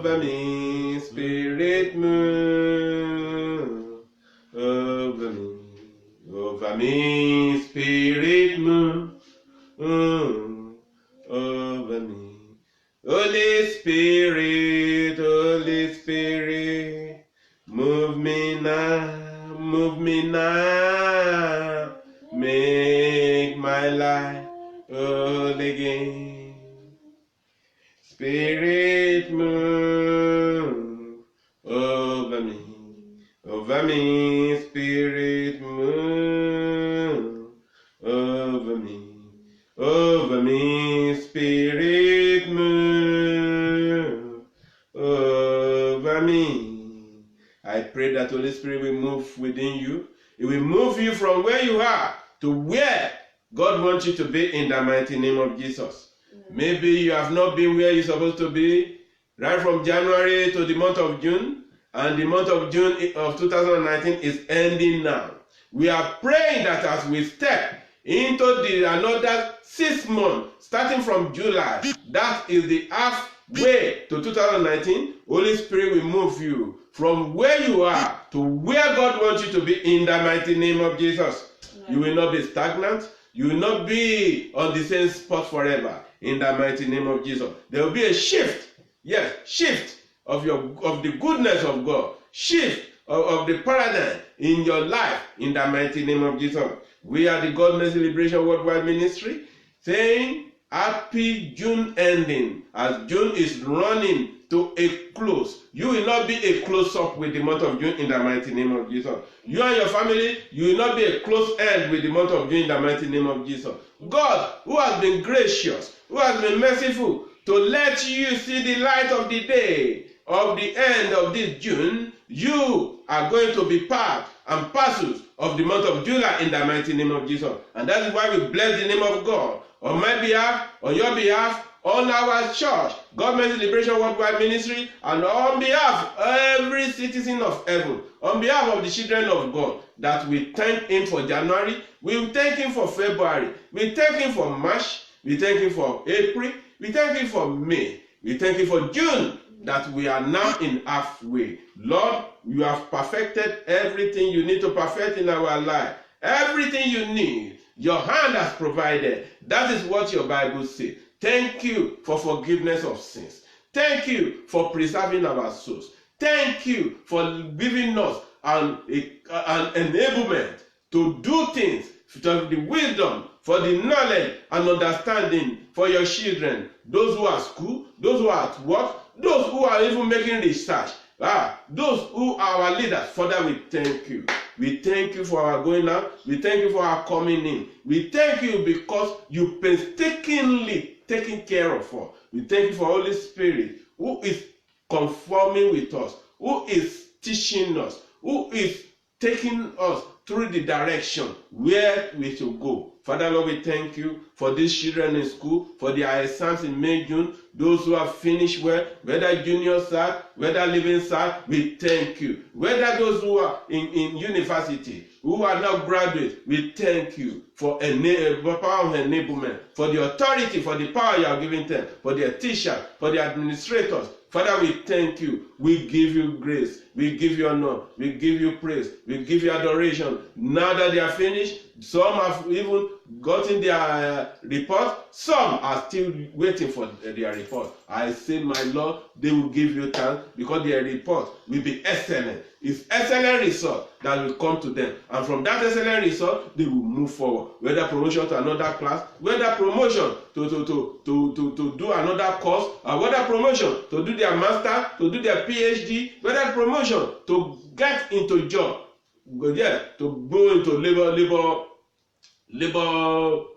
over me, Spirit move over me, Spirit move over me. Holy Spirit, move me now, make my life whole again. Spirit move over me, Spirit move over me, Spirit move over me. I pray that Holy Spirit will move within you. It will move you from where you are to where God wants you to be in the mighty name of Jesus. Maybe you have not been where you're supposed to be right from January to the month of June, and the month of June of 2019 is ending now. We are praying that as we step into another 6 months, starting from July, that is the halfway to 2019, Holy Spirit will move you from where you are to where God wants you to be in the mighty name of Jesus. You will not be stagnant. You will not be on the same spot forever. In the mighty name of Jesus, there will be a shift. Yes, shift of the goodness of God. Shift of the paradigm in your life. In the mighty name of Jesus, we are the God Mercy Liberation Worldwide Ministry, saying happy June ending. As June is running to a close, you will not be a close up with the month of June in the mighty name of Jesus. You and your family, you will not be a close end with the month of June in the mighty name of Jesus. God, who has been gracious, who has been merciful to let you see the light of the day of the end of this June, you are going to be part and parcels of the month of July in the mighty name of Jesus. And that is why we bless the name of God on my behalf, on your behalf, on our church, God Mercy Liberation Worldwide Ministry, and on behalf of every citizen of heaven, on behalf of the children of God, that we thank Him for January, we thank Him for February, we thank Him for March, we thank Him for April, we thank Him for May, we thank Him for June, that we are now in halfway. Lord, you have perfected everything you need to perfect in our life. Everything you need, your hand has provided. That is what your Bible says. Thank you for forgiveness of sins. Thank you for preserving our souls. Thank you for giving us an enablement to do things, for the wisdom, for the knowledge and understanding for your children, those who are at school, those who are at work, those who are even making research, those who are our leaders. Father, we thank you. We thank you for our going out. We thank you for our coming in. We thank you because you painstakingly taking care of us. We thank you for Holy Spirit, who is conforming with us, who is teaching us, who is taking us through the direction where we should go. Father, Lord, we thank you for these children in school, for their exams in May, June, those who have finished well, whether junior SAT, whether living SAT, we thank you. Whether those who are in university, who are now graduates, we thank you for power of enablement, for the authority, for the power you are giving them, for their teachers, for the administrators. Father, we thank you. We give you grace. We give you honor. We give you praise. We give you adoration. Now that they are finished, some have even gotten their report. Some are still waiting for their report. I say, my Lord, they will give you thanks because their report will be excellent. It's excellent result that will come to them. And from that excellent result, they will move forward. Whether promotion to another class, whether promotion to do another course, or whether promotion to do their master, to do their PhD, whether promotion to get into job, to go into labor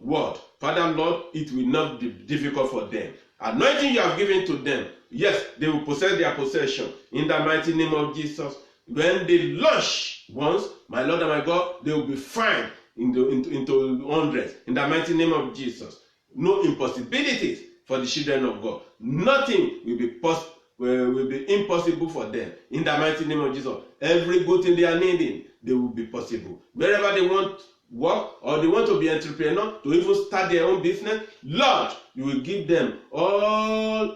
world. Father, Lord, it will not be difficult for them. Anointing you have given to them, yes, they will possess their possession in the mighty name of Jesus. When they launch once, my Lord and my God, they will be fine into hundreds in the mighty name of Jesus. No impossibilities for the children of God. Nothing will be impossible for them in the mighty name of Jesus. Every good thing they are needing, they will be possible. Wherever they want work, or they want to be entrepreneur, to even start their own business, Lord, you will give them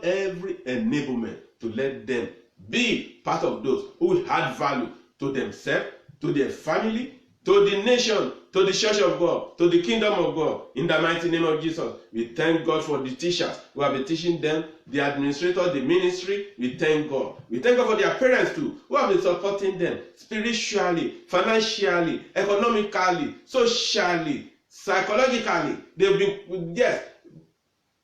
every enablement to let them be part of those who will add value to themselves, to their family, to the nation, to the church of God, to the kingdom of God. In the mighty name of Jesus, we thank God for the teachers who have been teaching them, the administrators, the ministry. We thank God. We thank God for their parents too, who have been supporting them spiritually, financially, economically, socially, psychologically. They've been,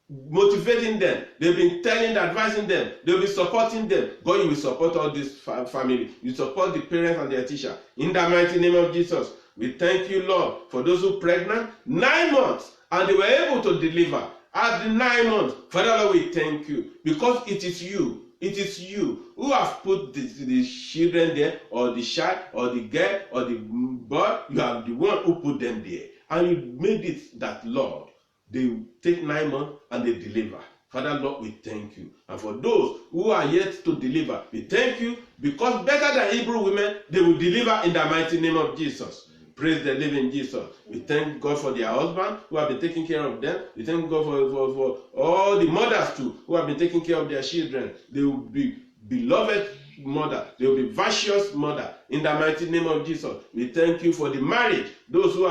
motivating them. They've been advising them. They'll be supporting them. God, you will support all this family. You support the parents and their teacher. In the mighty name of Jesus, we thank you, Lord, for those who are pregnant 9 months and they were able to deliver at the 9 months. Father, Lord, we thank you because it is you. It is you who have put the children there, or the child, or the girl, or the boy. You are the one who put them there. And you made it that, Lord, they take 9 months and they deliver. Father, Lord, we thank you. And for those who are yet to deliver, we thank you because better than Hebrew women, they will deliver in the mighty name of Jesus. Praise the living Jesus. We thank God for their husband who have been taking care of them. We thank God for all the mothers too who have been taking care of their children. They will be beloved mother. They will be virtuous mother in the mighty name of Jesus. We thank you for the marriage. Those who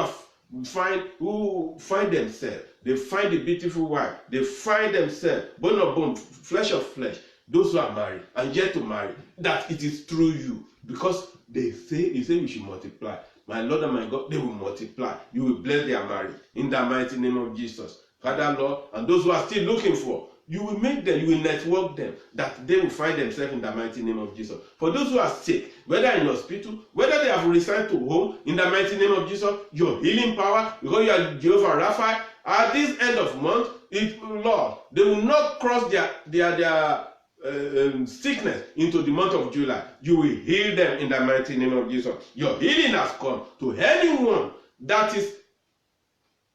find themselves. They find a beautiful wife. They find themselves, bone of bone, flesh of flesh. Those who are married and yet to marry, that it is through you. Because you say we should multiply. My Lord and my God, they will multiply. You will bless their marriage in the mighty name of Jesus. Father, Lord, and those who are still looking for, you will make them, you will network them, that they will find themselves in the mighty name of Jesus. For those who are sick, whether in hospital, whether they have resigned to home, in the mighty name of Jesus, your healing power, because you are Jehovah Rapha, at this end of month, Lord, they will not cross their sickness into the month of July. You will heal them in the mighty name of Jesus. Your healing has come to anyone that is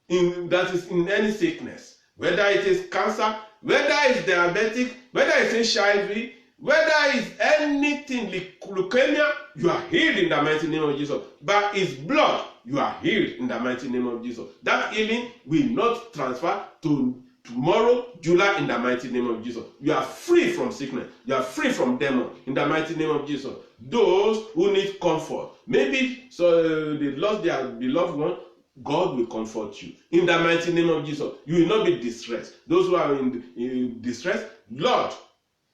in any sickness, whether it is cancer, whether it's diabetic, whether it's HIV, whether it's anything, leukemia, you are healed in the mighty name of Jesus. By his blood, you are healed in the mighty name of Jesus. That healing will not transfer to tomorrow, July, in the mighty name of Jesus. You are free from sickness. You are free from demon in the mighty name of Jesus. Those who need comfort, maybe they lost their beloved one, God will comfort you in the mighty name of Jesus. You will not be distressed. Those who are in distress, Lord,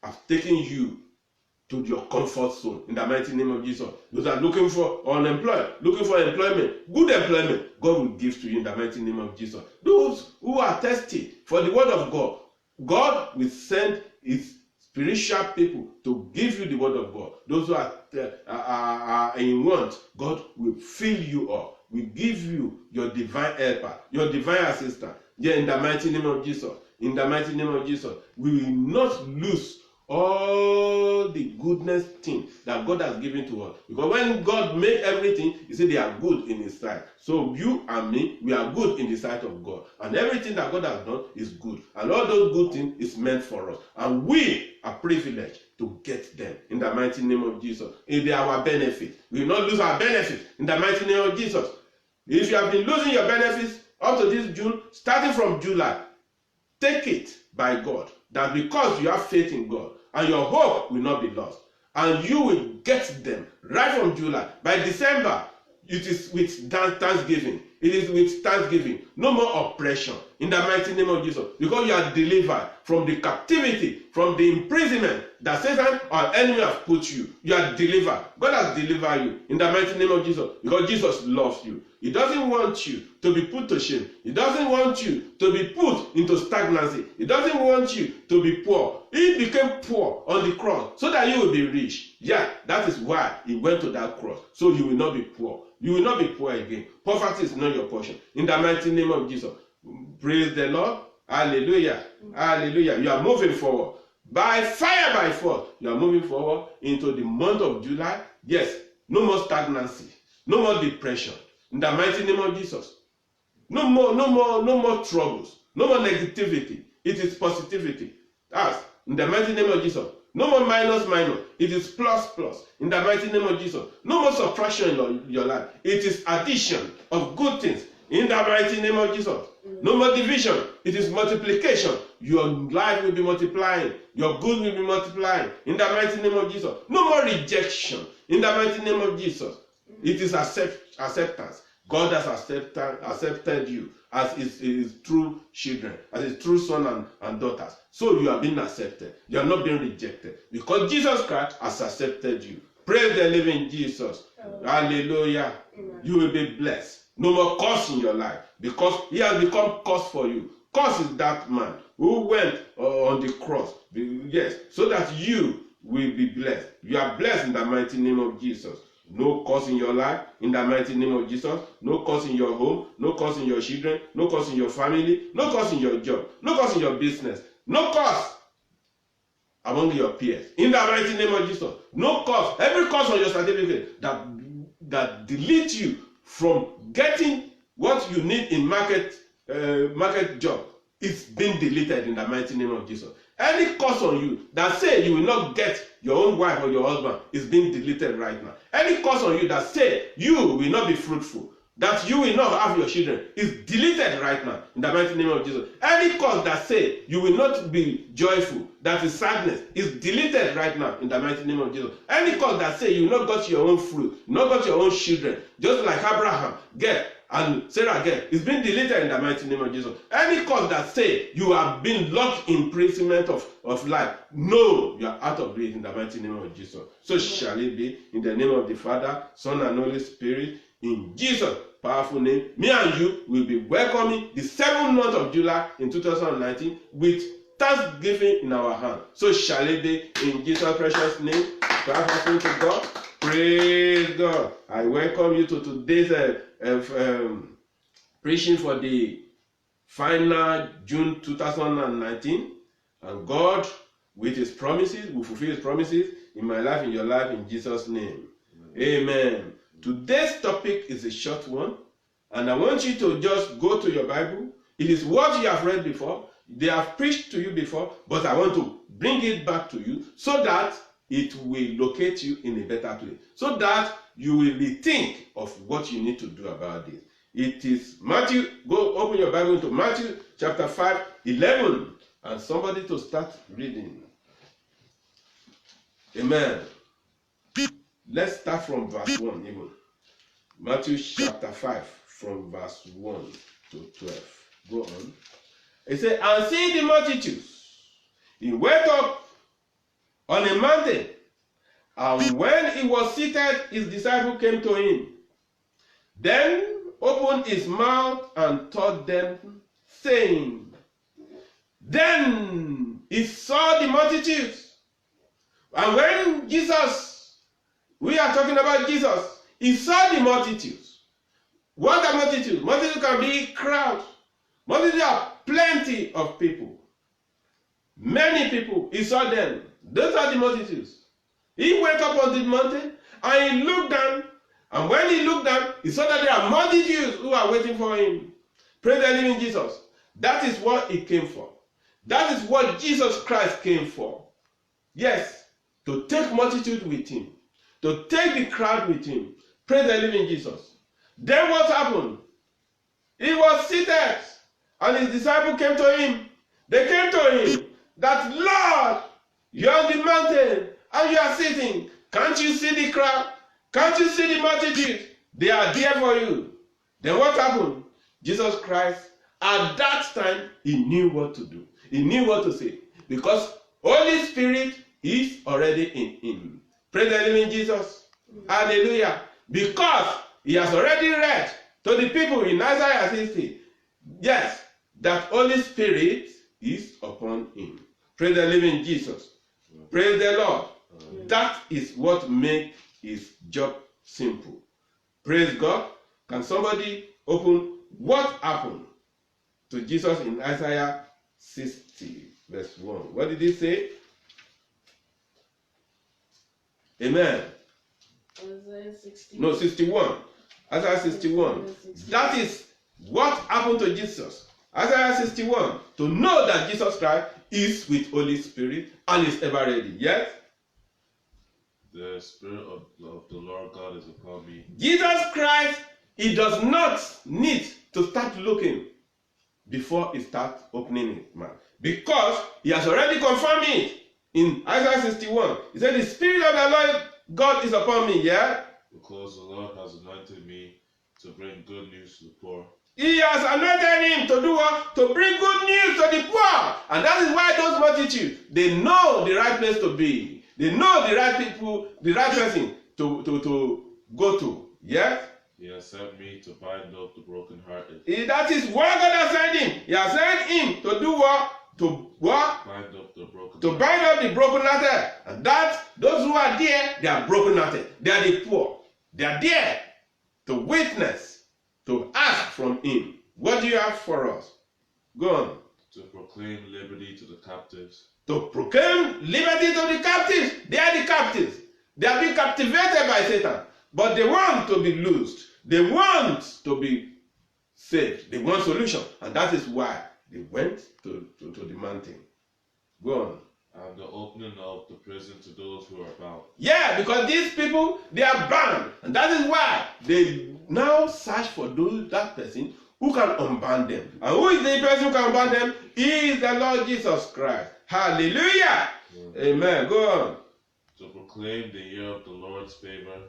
I've taken you to your comfort zone in the mighty name of Jesus. Those are looking for unemployed, looking for employment, good employment, God will give to you in the mighty name of Jesus. Those who are thirsty for the word of God, God will send his spiritual people to give you the word of God. Those who are in want, God will fill you up. We give you your divine helper, your divine assistant. Yeah, in the mighty name of Jesus. In the mighty name of Jesus, we will not lose all the goodness things that God has given to us. Because when God made everything, he said they are good in his sight. So you and me, we are good in the sight of God. And everything that God has done is good. And all those good things is meant for us. And we are privileged to get them in the mighty name of Jesus. If they are our benefit, we will not lose our benefits in the mighty name of Jesus. If you have been losing your benefits up to this June, starting from July, take it by God that because you have faith in God and your hope will not be lost, and you will get them right from July. By December, it is with thanksgiving. It is with thanksgiving. No more oppression in the mighty name of Jesus, because you are delivered from the captivity, from the imprisonment that Satan or enemy have put you. You are delivered. God has delivered you in the mighty name of Jesus, because Jesus loves you. He doesn't want you to be put to shame. He doesn't want you to be put into stagnancy. He doesn't want you to be poor. He became poor on the cross so that you will be rich. Yeah, that is why he went to that cross. So you will not be poor. You will not be poor again. Poverty is not your portion. In the mighty name of Jesus. Praise the Lord. Hallelujah. Hallelujah. You are moving forward. By fire, by force, you are moving forward into the month of July. Yes, no more stagnancy. No more depression. In the mighty name of Jesus. No more troubles. No more negativity. It is positivity. As in the mighty name of Jesus. No more minus, minus. It is plus, plus. In the mighty name of Jesus. No more subtraction in your life. It is addition of good things. In the mighty name of Jesus. No more division. It is multiplication. Your life will be multiplying. Your good will be multiplying. In the mighty name of Jesus. No more rejection. In the mighty name of Jesus. It is acceptance. God has accepted you as his true children, as his true son and daughters. So you are being accepted. You are not being rejected. Because Jesus Christ has accepted you. Praise the living Jesus. Hallelujah. You will be blessed. No more curse in your life. Because he has become curse for you. Curse is that man who went on the cross. Yes. So that you will be blessed. You are blessed in the mighty name of Jesus. No curse in your life, in the mighty name of Jesus. No curse in your home, no curse in your children, no curse in your family, no curse in your job, no curse in your business, no curse among your peers. In the mighty name of Jesus, no curse. Every curse on your certificate that deletes you from getting what you need in market job is being deleted in the mighty name of Jesus. Any curse on you that say you will not get your own wife or your husband is being deleted right now. Any curse on you that say you will not be fruitful, that you will not have your children, is deleted right now in the mighty name of Jesus. Any curse that say you will not be joyful, that is sadness, is deleted right now in the mighty name of Jesus. Any curse that say you will not got your own fruit, not got your own children, just like Abraham get and Sarah get, is being deleted in the mighty name of Jesus. Any curse that say you have been locked in imprisonment of life, no, you are out of it in the mighty name of Jesus. So shall it be in the name of the Father, Son, and Holy Spirit. In Jesus' powerful name, me and you will be welcoming the 7th month of July in 2019 with thanksgiving in our hand. So shall it be in Jesus' precious name. Powerful to God. Praise God. I welcome you to today's preaching for the final June 2019. And God, with his promises, will fulfill his promises in my life, in your life, in Jesus' name. Amen. Today's topic is a short one, and I want you to just go to your Bible. It is what you have read before. They have preached to you before, but I want to bring it back to you so that it will locate you in a better place, so that you will rethink of what you need to do about this. It is Matthew. Go open your Bible to Matthew chapter 5, 11, and somebody to start reading. Amen. Let's start from verse 1 even. Matthew chapter 5 from verse 1 to 12. Go on. It says, and seeing the multitudes, he went up on a mountain, and when he was seated, his disciples came to him. Then opened his mouth and taught them, saying, then he saw the multitudes. And when Jesus, we are talking about Jesus, he saw the multitudes. What are multitudes? Multitudes can be crowds. Multitudes are plenty of people. Many people, he saw them. Those are the multitudes. He went up on the mountain and he looked down. And when he looked down, he saw that there are multitudes who are waiting for him. Praise the living Jesus. That is what he came for. That is what Jesus Christ came for. Yes, to take multitude with him. To take the crowd with him. Praise the living Jesus. Then what happened? He was seated and his disciples came to him. They came to him that, Lord, you are on the mountain and you are sitting. Can't you see the crowd? Can't you see the multitude? They are there for you. Then what happened? Jesus Christ, at that time, he knew what to do. He knew what to say. Because Holy Spirit is already in him. Praise the living Jesus. Hallelujah. Because he has already read to the people in Isaiah 60, yes, that Holy Spirit is upon him. Praise the living Jesus. Praise the Lord. That is what makes his job simple. Praise God. Can somebody open what happened to Jesus in Isaiah 60, verse 1? What did he say? Amen. Isaiah 60. No, 61. Isaiah 61. That is what happened to Jesus Isaiah 61. To know that Jesus Christ is with Holy Spirit and is ever ready. Yes? The Spirit of the Lord God is upon me. Jesus Christ, he does not need to start looking before he starts opening it, man. Because he has already confirmed it in Isaiah 61. He said, the Spirit of the Lord God is upon me, yeah? Because the Lord has anointed me to bring good news to the poor. He has anointed him to do what? To bring good news to the poor. And that is why those multitudes, they know the right place to be. They know the right people, the right person to go to. Yes? He has sent me to bind up the brokenhearted. That is why God has sent him. He has sent him to do what? To what? Bind up the brokenhearted. To bind up the brokenhearted. And that, those who are there, they are brokenhearted. They are the poor. They are there to witness, to ask from him. What do you have for us? Go on. To proclaim liberty to the captives. To proclaim liberty to the captives. They are the captives. They are being captivated by Satan. But they want to be loosed. They want to be saved. They want solution. And that is why they went to the mountain. Go on. And the opening of the prison to those who are bound. Yeah, because these people, they are bound. And that is why they now search for that person who can unbind them. And who is the person who can unbind them? He is the Lord Jesus Christ. Hallelujah. Yeah. Amen. Go on. To proclaim the year of the Lord's favor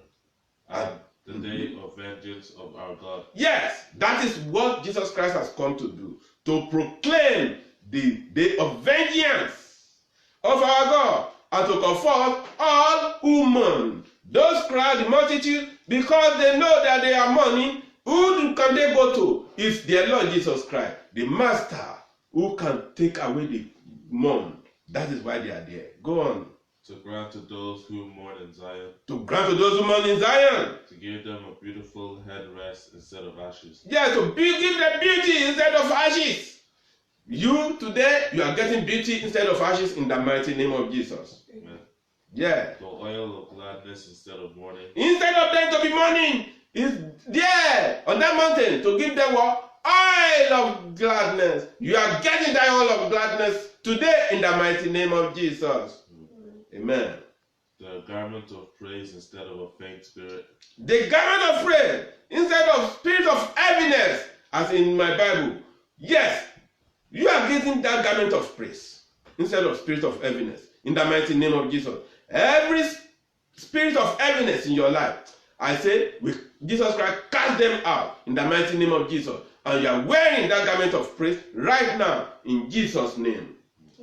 and the day of vengeance of our God. Yes, that is what Jesus Christ has come to do. To proclaim the day of vengeance of our God and to comfort all who mourn. Those crowd, the multitude, because they know that they are mourning, who can they go to? It's their Lord Jesus Christ, the Master, who can take away the mourn. That is why they are there. Go on. To grant to those who mourn in Zion. To grant to those who mourn in Zion. To give them a beautiful headrest instead of ashes. Yeah, to give them beauty instead of ashes. You today, you are getting beauty instead of ashes in the mighty name of Jesus. Amen. Yeah. The oil of gladness instead of mourning. Instead of them to be mourning, is there on that mountain to give them what? Oil of gladness. You are getting that oil of gladness today in the mighty name of Jesus. Amen. The garment of praise instead of a faint spirit. The garment of praise instead of spirit of heaviness, as in my Bible. Yes, you are getting that garment of praise instead of spirit of heaviness in the mighty name of Jesus. Every spirit of heaviness in your life, I say, with Jesus Christ, cast them out in the mighty name of Jesus. And you are wearing that garment of praise right now in Jesus' name.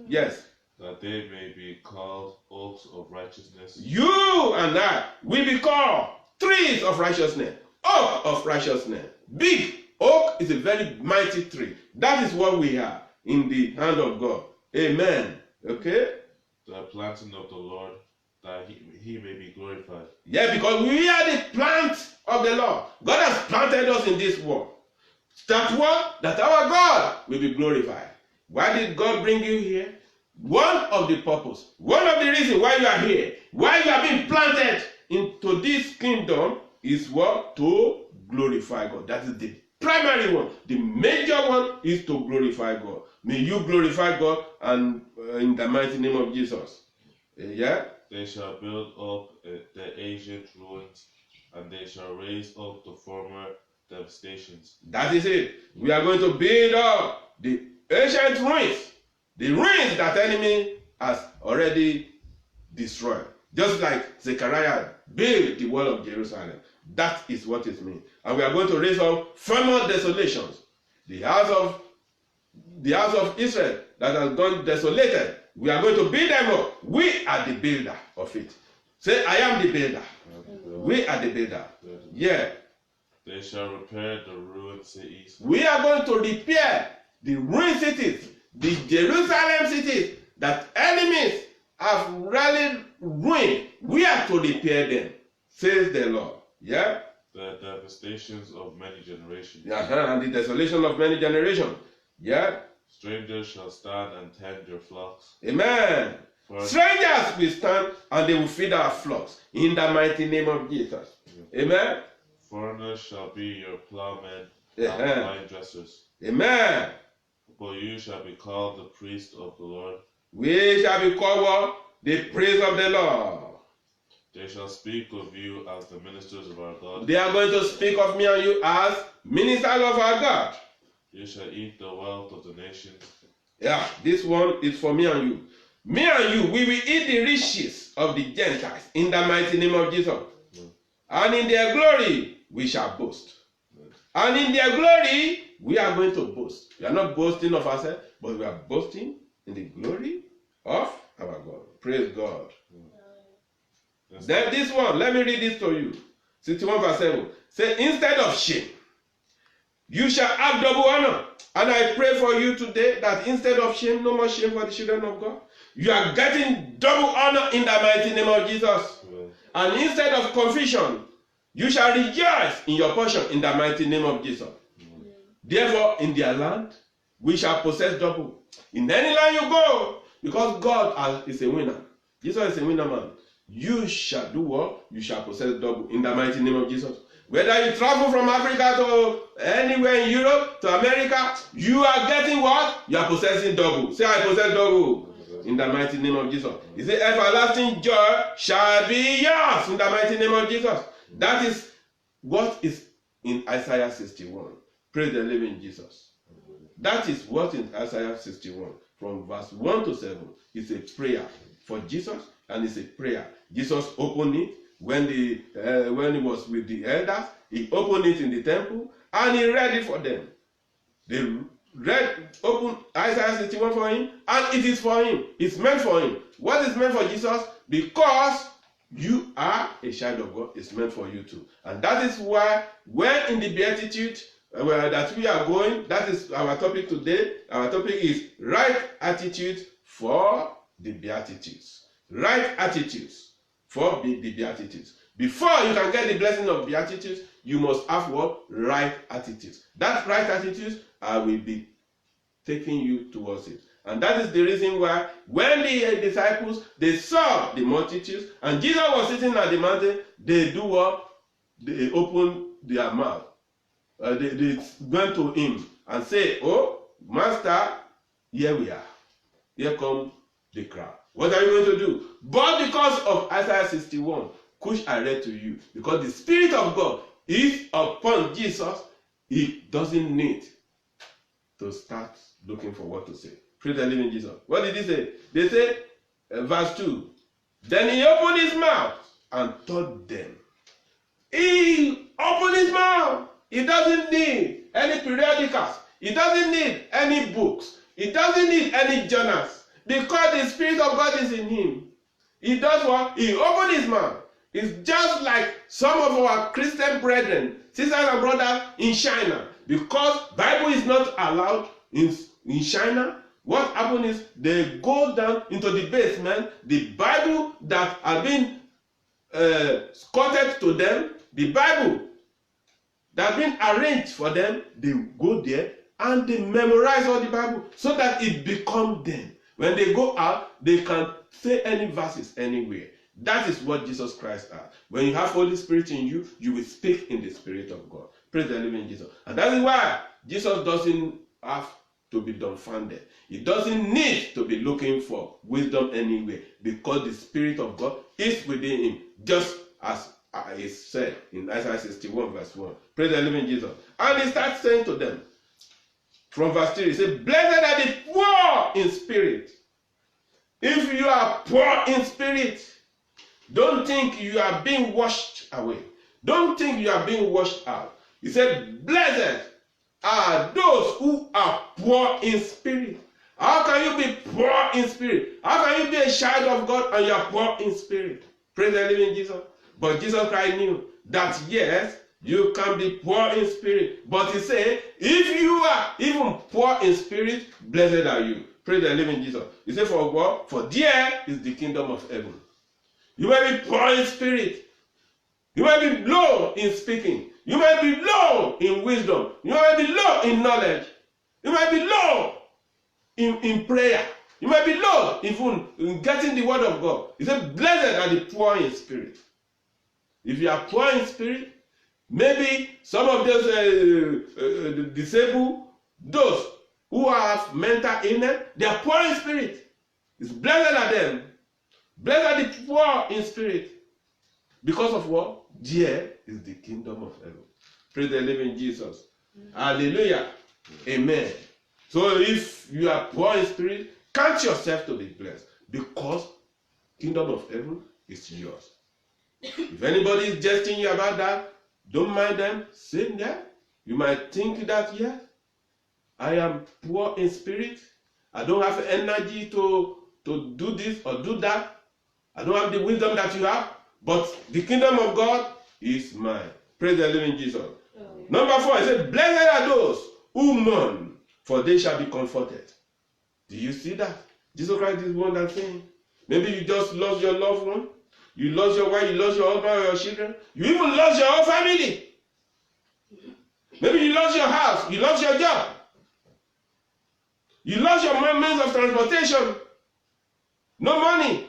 Yes. That they may be called oaks of righteousness. You and I will be called trees of righteousness, oak of righteousness. Big oak is a very mighty tree. That is what we are in the hand of God. Amen. Okay? The planting of the Lord, that he may be glorified. Yeah, because we are the plant of the Lord. God has planted us in this world. That what? That our God will be glorified. Why did God bring you here? One of the purpose, one of the reasons why you are here, why you are being planted into this kingdom is what? To glorify God. That is the primary one. The major one is to glorify God. May you glorify God and in the mighty name of Jesus. Yeah? They shall build up the ancient ruins, and they shall raise up the former devastations. That is it. We are going to build up the ancient ruins. The ruins that enemy has already destroyed. Just like Zechariah built the wall of Jerusalem. That is what it means. And we are going to raise up former desolations. The house of Israel that has gone desolated. We are going to build them up. We are the builder of it. Say, I am the builder. We are the builder. Yeah. They shall repair the ruined cities. We are going to repair the ruined cities. The Jerusalem cities that enemies have really ruined, we are to repair them, says the Lord. Yeah? The devastations of many generations. And the desolation of many generations. Yeah? Strangers shall stand and tend your flocks. Amen. Strangers will stand and they will feed our flocks in the mighty name of Jesus. Amen. Foreigners shall be your plowmen and vine dressers. Amen. But you shall be called the priest of the Lord. We shall be called what? The praise of the Lord. They shall speak of you as the ministers of our God. They are going to speak of me and you as ministers of our God. You shall eat the wealth of the nations. Yeah, this one is for me and you. Me and you, we will eat the riches of the Gentiles in the mighty name of Jesus. And in their glory, we shall boast. And in their glory, we are going to boast. We are not boasting of ourselves, but we are boasting in the glory of our God. Praise God. Then this one, let me read this to you. 61 verse 7. Say, instead of shame, you shall have double honor. And I pray for you today that instead of shame, no more shame for the children of God. You are getting double honor in the mighty name of Jesus. And instead of confusion, you shall rejoice in your portion in the mighty name of Jesus. Therefore, in their land, we shall possess double. In any land you go, because God is a winner. Jesus is a winner man. You shall do what? You shall possess double in the mighty name of Jesus. Whether you travel from Africa to anywhere in Europe, to America, you are getting what? You are possessing double. Say, I possess double. In the mighty name of Jesus. He said, everlasting joy shall be yours in the mighty name of Jesus. That is what is in Isaiah 61. Praise the living Jesus. That is what in Isaiah 61, from verse 1 to 7, is a prayer for Jesus, and it's a prayer. Jesus opened it when he was with the elders. He opened it in the temple, and he read it for them. They open Isaiah 61 for him, and it is for him. It's meant for him. What is meant for Jesus? Because you are a child of God, it's meant for you too. And that is why when in the Beatitude that we are going, that is our topic today. Our topic is right attitude for the Beatitudes. Right attitudes for the Beatitudes. Before you can get the blessing of Beatitudes, you must have what? Right attitudes. That right attitudes will be taking you towards it. And that is the reason why when the disciples, they saw the multitudes, and Jesus was sitting at the mountain, they do what? They opened their mouth. They went to him and say, oh, Master, here we are. Here come the crowd. What are you going to do? But because of Isaiah 61, which I read to you, because the Spirit of God is upon Jesus, he doesn't need to start looking for what to say. Praise the living Jesus. What did he say? They say, verse 2, then he opened his mouth and taught them. He opened his mouth. He doesn't need any periodicals. He doesn't need any books. He doesn't need any journals. Because the Spirit of God is in him. He does what? He opened his mouth. It's just like some of our Christian brethren, sisters and brothers in China. Because Bible is not allowed in China, what happened is they go down into the basement. The Bible that has been quoted to them, the Bible that has been arranged for them, they go there and they memorize all the Bible so that it becomes them. When they go out, they can say any verses anywhere. That is what Jesus Christ has. When you have Holy Spirit in you, you will speak in the Spirit of God. Praise the living Jesus. And that is why Jesus doesn't have to be dumbfounded. He doesn't need to be looking for wisdom anywhere, because the Spirit of God is within him, just as I said in Isaiah 61 verse 1. Praise the living Jesus. And he starts saying to them, from verse 3, he said, blessed are the poor in spirit. If you are poor in spirit, don't think you are being washed away. Don't think you are being washed out. He said, blessed are those who are poor in spirit. How can you be poor in spirit? How can you be a child of God and you are poor in spirit? Praise the living Jesus. But Jesus Christ knew that yes, you can be poor in spirit. But he said, if you are even poor in spirit, blessed are you. Praise the living Jesus. He said, for what? For there is the kingdom of heaven. You may be poor in spirit. You may be low in speaking. You may be low in wisdom. You may be low in knowledge. You may be low in prayer. You may be low even in getting the word of God. He said, blessed are the poor in spirit. If you are poor in spirit, maybe some of those disabled, those who have mental illness, they are poor in spirit. It's blessed are them. Blessed are the poor in spirit. Because of what? There is the kingdom of heaven. Praise the living Jesus. Hallelujah. Amen. So if you are poor in spirit, count yourself to be blessed, because kingdom of heaven is yours. If anybody is jesting you about that, don't mind them. Sit there. You might think that, yes, I am poor in spirit. I don't have energy to do this or do that. I don't have the wisdom that you have. But the kingdom of God is mine. Praise the living Jesus. Number 4, it says, blessed are those who mourn, for they shall be comforted. Do you see that? Jesus Christ is one that's saying. Maybe you just lost your loved one. You lost your wife, you lost your husband or your children. You even lost your whole family. Maybe you lost your house, you lost your job. You lost your means of transportation. No money.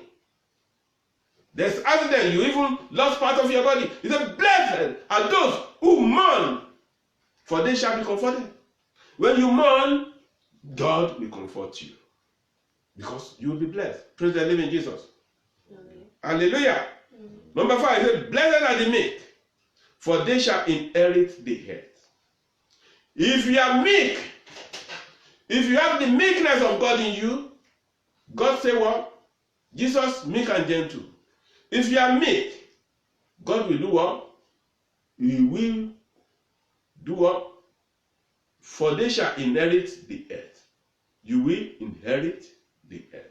There's accident, you even lost part of your body. He said, blessed are those who mourn, for they shall be comforted. When you mourn, God will comfort you, because you will be blessed. Praise the living Jesus. Hallelujah. Number 5, he said, blessed are the meek, for they shall inherit the earth. If you are meek, if you have the meekness of God in you, God say what? Jesus, meek and gentle. If you are meek, God will do what? He will do what? For they shall inherit the earth. You will inherit the earth.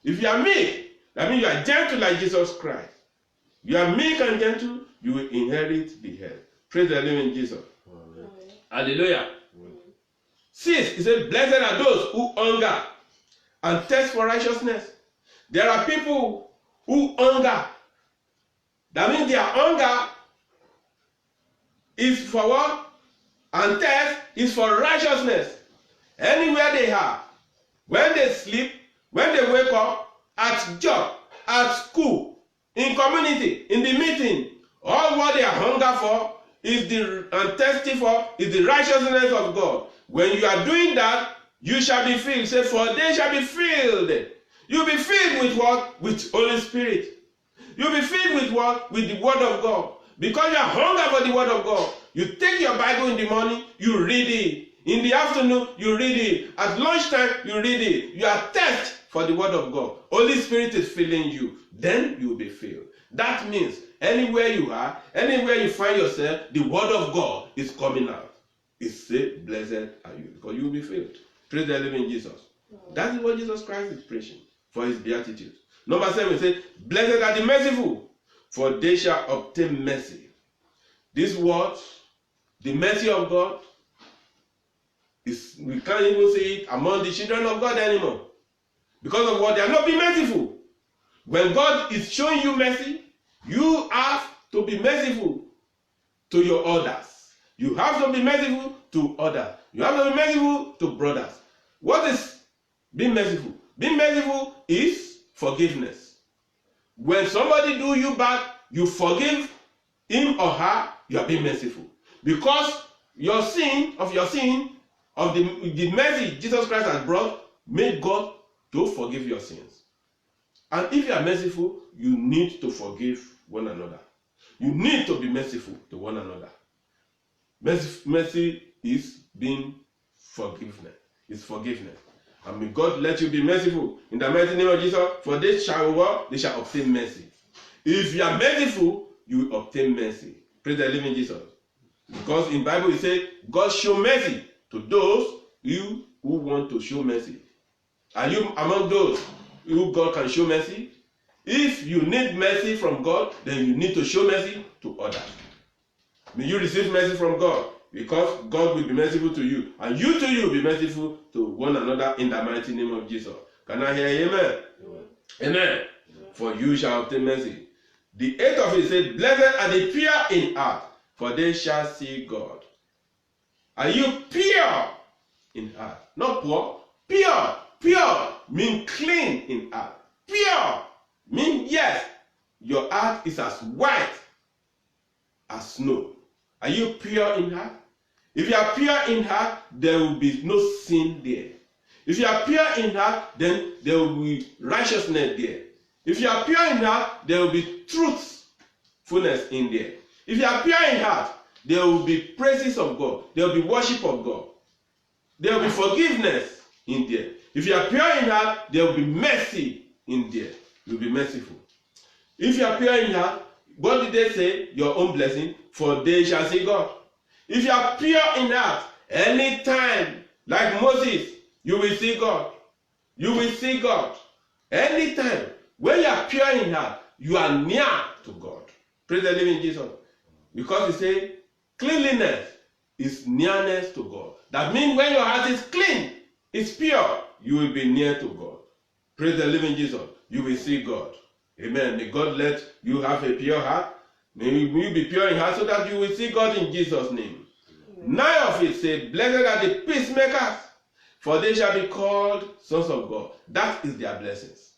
If you are meek, that means you are gentle like Jesus Christ. You are meek and gentle, you will inherit the earth. Praise the living Jesus. Amen. Hallelujah. 6, it says, blessed are those who hunger and thirst for righteousness. There are people who hunger. That means their hunger is for what? And thirst is for righteousness. Anywhere they are, when they sleep, when they wake up, at job, at school, in community, in the meeting, all what they are hunger for is and thirsty for is the righteousness of God. When you are doing that, you shall be filled. Say, for they shall be filled. You'll be filled with what? With Holy Spirit. You'll be filled with what? With the Word of God. Because you are hunger for the Word of God. You take your Bible in the morning, you read it. In the afternoon, you read it. At lunchtime, you read it. You are thirsty for the Word of God. Holy Spirit is filling you. Then you will be filled. That means anywhere you are, anywhere you find yourself, the Word of God is coming out. It says, blessed are you, because you will be filled. Praise the living Jesus. That is what Jesus Christ is preaching for his beatitudes. Number 7 says, blessed are the merciful, for they shall obtain mercy. This word, the mercy of God, we can't even see it among the children of God anymore. Because of what? They are not being merciful. When God is showing you mercy, you have to be merciful to your others. You have to be merciful to others. You have to be merciful to brothers. What is being merciful? Being merciful is forgiveness. When somebody do you bad, you forgive him or her, you are being merciful. Because your sin, of the mercy Jesus Christ has brought, made God to forgive your sins. And if you are merciful, you need to forgive one another. You need to be merciful to one another. Mercy is being forgiveness. It's forgiveness. And may God let you be merciful. In the mighty name of Jesus, for they shall what? They shall obtain mercy. If you are merciful, you will obtain mercy. Praise the living Jesus. Because in the Bible it says, God show mercy to those who want to show mercy. Are you among those who God can show mercy? If you need mercy from God, then you need to show mercy to others. May you receive mercy from God, because God will be merciful to you, and you too will be merciful to one another in the mighty name of Jesus. Can I hear amen? Amen. For you shall obtain mercy. The 8th of it says, blessed are the pure in heart, for they shall see God. Are you pure in heart? Not poor. Pure. Pure means clean in heart. Pure means, yes, your heart is as white as snow. Are you pure in heart? If you are pure in heart, there will be no sin there. If you are pure in heart, then there will be righteousness there. If you are pure in heart, there will be truthfulness in there. If you are pure in heart, there will be praises of God. There will be worship of God. There will be forgiveness in there. If you are pure in heart, there will be mercy in there. You will be merciful. If you are pure in heart, what did they say? Your own blessing, for they shall see God. If you are pure in heart, anytime, like Moses, you will see God. You will see God. Anytime. When you are pure in heart, you are near to God. Praise the living Jesus. Because he said, cleanliness is nearness to God. That means when your heart is clean, it's pure, you will be near to God. Praise the living Jesus. You will see God. Amen. May God let you have a pure heart. May you be pure in heart so that you will see God in Jesus' name. 9 of it said, blessed are the peacemakers, for they shall be called sons of God. That is their blessings.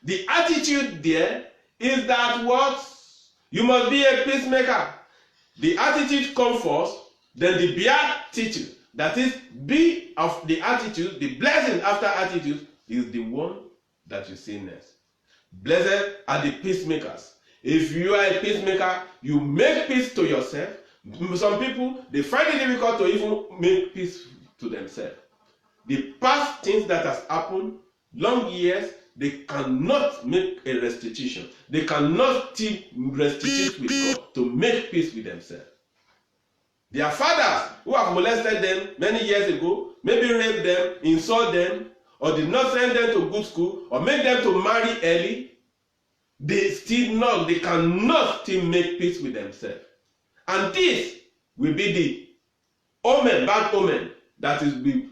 The attitude there is that what? You must be a peacemaker. The attitude comes first, then the beatitude. That is, be of the attitude, the blessing after attitude is the one that you see next. Blessed are the peacemakers. If you are a peacemaker, you make peace to yourself. Some people, they find it difficult to even make peace to themselves. The past things that has happened, long years, they cannot make a restitution. They cannot restitute with God to make peace with themselves. Their fathers who have molested them many years ago, maybe raped them, insult them, or did not send them to good school, or make them to marry early, they cannot still make peace with themselves. And this will be the omen, bad omen, that is be